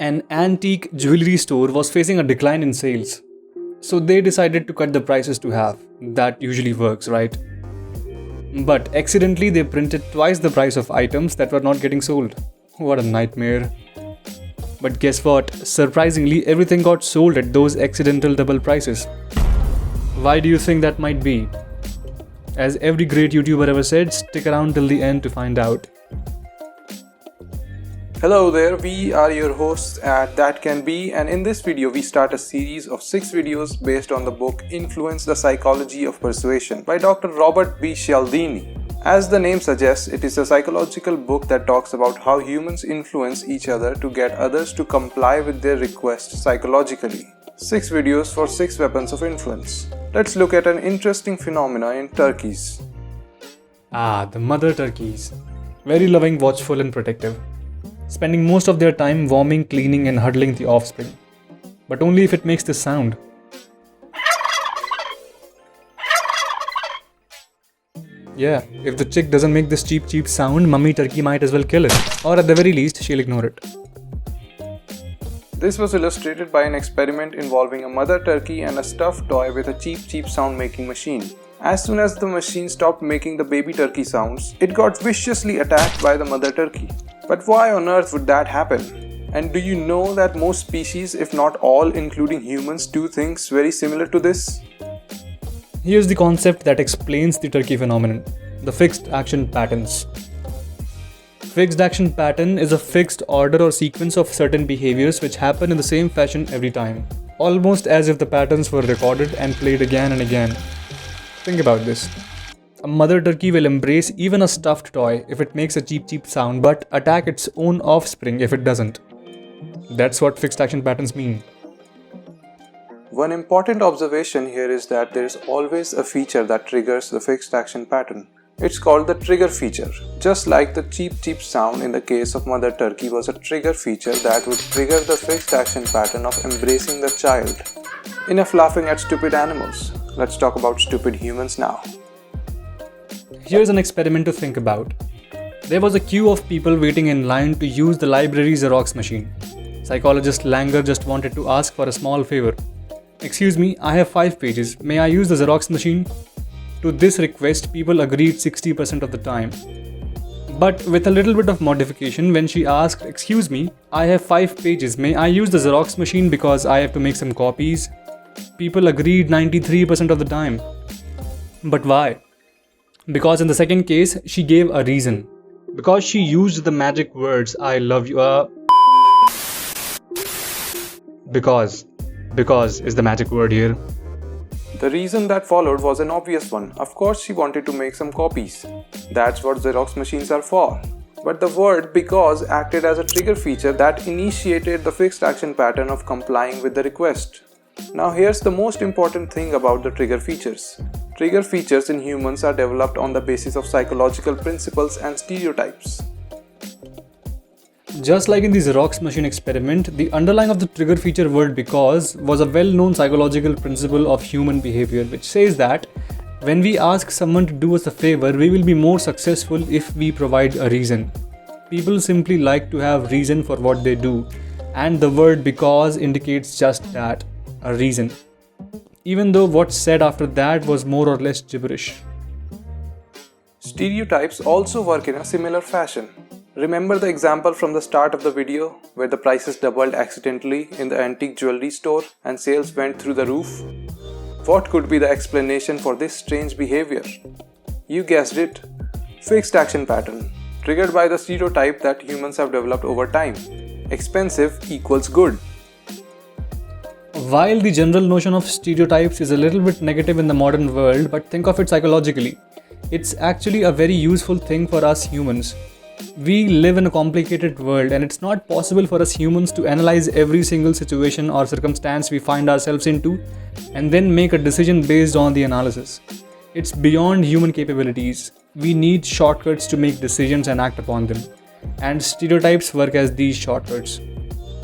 An antique jewelry store was facing a decline in sales. So they decided to cut the prices to half. That usually works, right? But accidentally they printed twice the price of items that were not getting sold. What a nightmare. But guess what? Surprisingly, everything got sold at those accidental double prices. Why do you think that might be? As every great YouTuber ever said, stick around till the end to find out. Hello there, we are your hosts at That Can Be, and in this video we start a series of 6 videos based on the book Influence: The Psychology of Persuasion by Dr. Robert B. Cialdini. As the name suggests, it is a psychological book that talks about how humans influence each other to get others to comply with their requests psychologically. 6 videos for 6 weapons of influence. Let's look at an interesting phenomena in turkeys. The mother turkeys. Very loving, watchful and protective. Spending most of their time warming, cleaning and huddling the offspring. But only if it makes this sound. Yeah, if the chick doesn't make this cheap sound, mummy turkey might as well kill it. Or at the very least, she'll ignore it. This was illustrated by an experiment involving a mother turkey and a stuffed toy with a cheap sound making machine. As soon as the machine stopped making the baby turkey sounds, it got viciously attacked by the mother turkey. But why on earth would that happen? And do you know that most species, if not all, including humans, do things very similar to this? Here's the concept that explains the turkey phenomenon: the fixed action patterns. Fixed action pattern is a fixed order or sequence of certain behaviors which happen in the same fashion every time, almost as if the patterns were recorded and played again and again. Think about this. A mother turkey will embrace even a stuffed toy if it makes a cheap sound, but attack its own offspring if it doesn't. That's what fixed action patterns mean. One important observation here is that there is always a feature that triggers the fixed action pattern. It's called the trigger feature. Just like the cheap sound in the case of mother turkey was a trigger feature that would trigger the fixed action pattern of embracing the child. Enough laughing at stupid animals. Let's talk about stupid humans now. Here's an experiment to think about. There was a queue of people waiting in line to use the library Xerox machine. Psychologist Langer just wanted to ask for a small favor. Excuse me, I have 5 pages. May I use the Xerox machine? To this request, people agreed 60% of the time. But with a little bit of modification, when she asked, excuse me, I have 5 pages. May I use the Xerox machine because I have to make some copies? People agreed 93% of the time. But why? Because in the second case, she gave a reason. Because she used the magic words, I love you. Because is the magic word here. The reason that followed was an obvious one. Of course she wanted to make some copies. That's what Xerox machines are for. But the word because acted as a trigger feature that initiated the fixed action pattern of complying with the request. Now here's the most important thing about the trigger features. Trigger features in humans are developed on the basis of psychological principles and stereotypes. Just like in the Xerox machine experiment, the underlying of the trigger feature word because was a well-known psychological principle of human behavior, which says that when we ask someone to do us a favor, we will be more successful if we provide a reason. People simply like to have reason for what they do, and the word because indicates just that, a reason. Even though what's said after that was more or less gibberish. Stereotypes also work in a similar fashion. Remember the example from the start of the video where the prices doubled accidentally in the antique jewelry store and sales went through the roof? What could be the explanation for this strange behavior? You guessed it. Fixed action pattern, triggered by the stereotype that humans have developed over time. Expensive equals good. While the general notion of stereotypes is a little bit negative in the modern world, but think of it psychologically. It's actually a very useful thing for us humans. We live in a complicated world and it's not possible for us humans to analyze every single situation or circumstance we find ourselves into and then make a decision based on the analysis. It's beyond human capabilities. We need shortcuts to make decisions and act upon them. And stereotypes work as these shortcuts.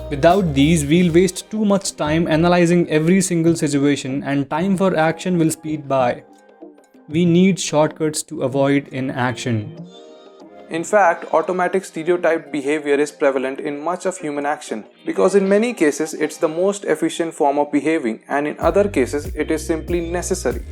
Without these, we'll waste too much time analyzing every single situation and time for action will speed by. We need shortcuts to avoid inaction. In fact, automatic stereotyped behavior is prevalent in much of human action because in many cases it's the most efficient form of behaving, and in other cases it is simply necessary.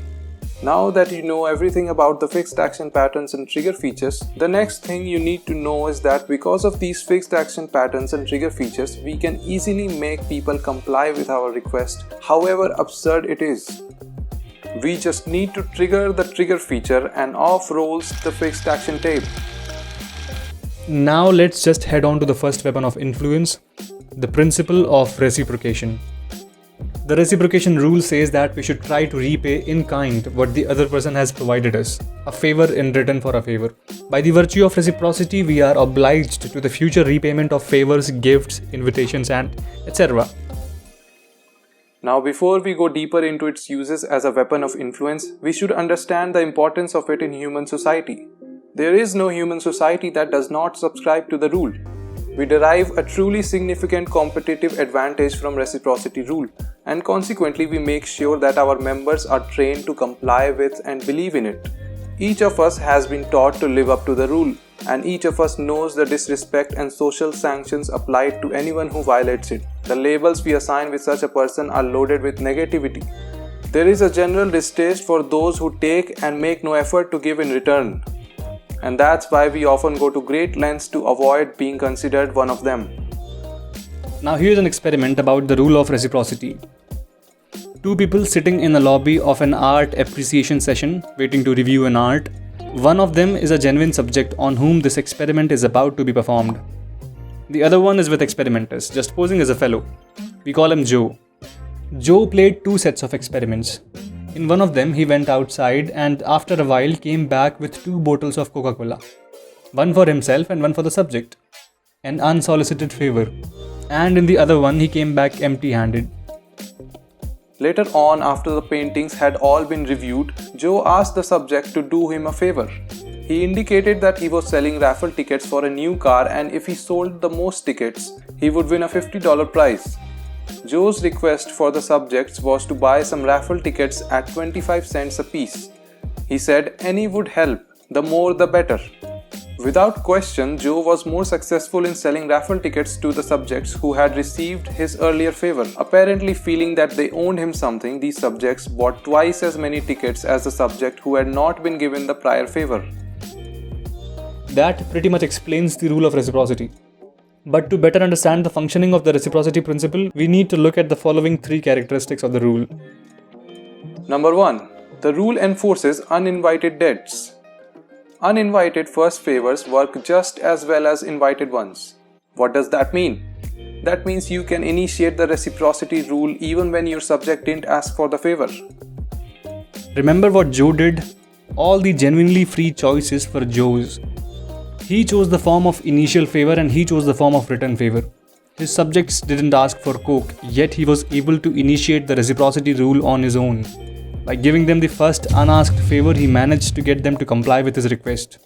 Now that you know everything about the fixed action patterns and trigger features, the next thing you need to know is that because of these fixed action patterns and trigger features, we can easily make people comply with our request, however absurd it is. We just need to trigger the trigger feature and off rolls the fixed action tape. Now let's just head on to the first weapon of influence, the principle of reciprocation. The reciprocation rule says that we should try to repay in kind what the other person has provided us, a favor in return for a favor. By the virtue of reciprocity, we are obliged to the future repayment of favors, gifts, invitations, and etc. Now, before we go deeper into its uses as a weapon of influence, we should understand the importance of it in human society. There is no human society that does not subscribe to the rule. We derive a truly significant competitive advantage from reciprocity rule, and consequently we make sure that our members are trained to comply with and believe in it. Each of us has been taught to live up to the rule, and each of us knows the disrespect and social sanctions applied to anyone who violates it. The labels we assign with such a person are loaded with negativity. There is a general distaste for those who take and make no effort to give in return. And that's why we often go to great lengths to avoid being considered one of them. Now here's an experiment about the rule of reciprocity. Two people sitting in a lobby of an art appreciation session waiting to review an art. One of them is a genuine subject on whom this experiment is about to be performed. The other one is with experimenters, just posing as a fellow. We call him Joe. Joe played two sets of experiments. In one of them, he went outside and after a while came back with 2 bottles of Coca-Cola. One for himself and one for the subject. An unsolicited favor. And in the other one, he came back empty-handed. Later on, after the paintings had all been reviewed, Joe asked the subject to do him a favor. He indicated that he was selling raffle tickets for a new car, and if he sold the most tickets, he would win a $50 prize. Joe's request for the subjects was to buy some raffle tickets at 25 cents a piece. He said any would help, the more the better. Without question, Joe was more successful in selling raffle tickets to the subjects who had received his earlier favor. Apparently feeling that they owed him something, these subjects bought twice as many tickets as the subject who had not been given the prior favor. That pretty much explains the rule of reciprocity. But to better understand the functioning of the reciprocity principle, we need to look at the following 3 characteristics of the rule. Number 1. The rule enforces uninvited debts. Uninvited first favors work just as well as invited ones. What does that mean? That means you can initiate the reciprocity rule even when your subject didn't ask for the favor. Remember what Joe did? All the genuinely free choices were Joe's. He chose the form of initial favor and he chose the form of return favor. His subjects didn't ask for coke, yet he was able to initiate the reciprocity rule on his own. By giving them the first unasked favor, he managed to get them to comply with his request.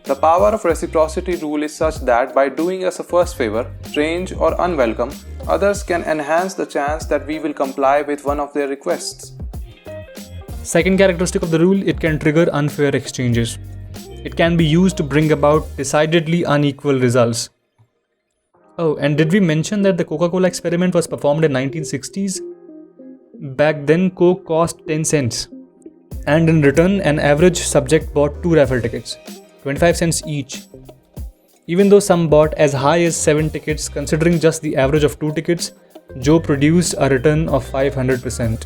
The power of reciprocity rule is such that by doing us a first favor, strange or unwelcome, others can enhance the chance that we will comply with one of their requests. Second characteristic of the rule, it can trigger unfair exchanges. It can be used to bring about decidedly unequal results. Oh, and did we mention that the Coca-Cola experiment was performed in 1960s? Back then, Coke cost 10 cents. And in return, an average subject bought 2 raffle tickets, 25 cents each. Even though some bought as high as 7 tickets, considering just the average of 2 tickets, Joe produced a return of 500%.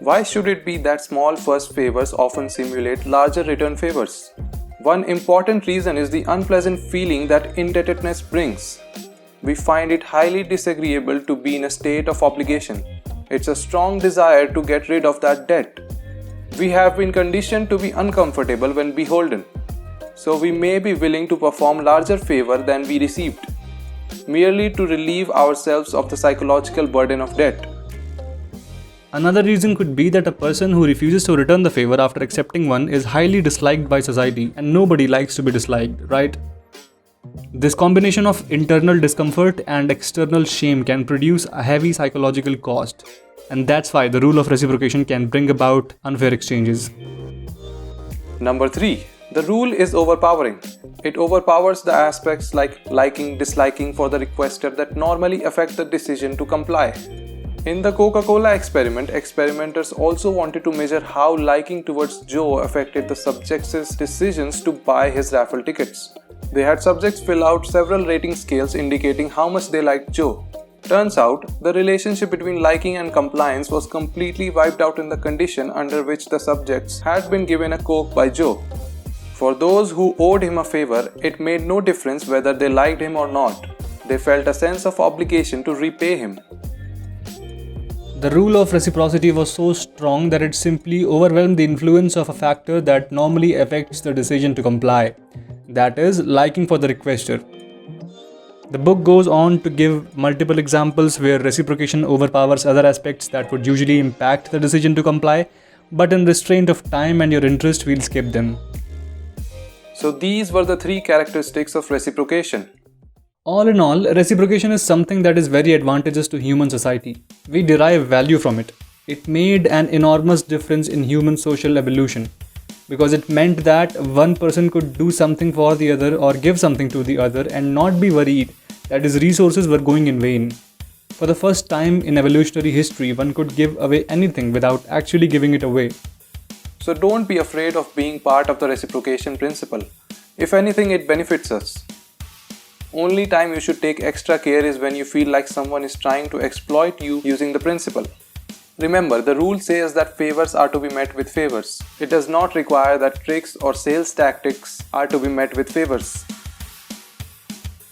Why should it be that small first favors often simulate larger return favors? One important reason is the unpleasant feeling that indebtedness brings. We find it highly disagreeable to be in a state of obligation. It's a strong desire to get rid of that debt. We have been conditioned to be uncomfortable when beholden, so we may be willing to perform larger favor than we received, merely to relieve ourselves of the psychological burden of debt. Another reason could be that a person who refuses to return the favor after accepting one is highly disliked by society, and nobody likes to be disliked, right? This combination of internal discomfort and external shame can produce a heavy psychological cost, and that's why the rule of reciprocation can bring about unfair exchanges. Number 3. The rule is overpowering. It overpowers the aspects like liking, disliking for the requester that normally affect the decision to comply. In the Coca-Cola experiment, experimenters also wanted to measure how liking towards Joe affected the subjects' decisions to buy his raffle tickets. They had subjects fill out several rating scales indicating how much they liked Joe. Turns out, the relationship between liking and compliance was completely wiped out in the condition under which the subjects had been given a Coke by Joe. For those who owed him a favor, it made no difference whether they liked him or not. They felt a sense of obligation to repay him. The rule of reciprocity was so strong that it simply overwhelmed the influence of a factor that normally affects the decision to comply, that is, liking for the requester. The book goes on to give multiple examples where reciprocation overpowers other aspects that would usually impact the decision to comply, but in restraint of time and your interest, we'll skip them. So these were the 3 characteristics of reciprocation. All in all, reciprocation is something that is very advantageous to human society. We derive value from it. It made an enormous difference in human social evolution because it meant that one person could do something for the other or give something to the other and not be worried that his resources were going in vain. For the first time in evolutionary history, one could give away anything without actually giving it away. So don't be afraid of being part of the reciprocation principle. If anything, it benefits us. Only time you should take extra care is when you feel like someone is trying to exploit you using the principle. Remember, the rule says that favors are to be met with favors. It does not require that tricks or sales tactics are to be met with favors.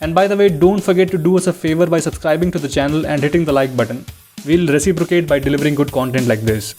And by the way, don't forget to do us a favor by subscribing to the channel and hitting the like button. We'll reciprocate by delivering good content like this.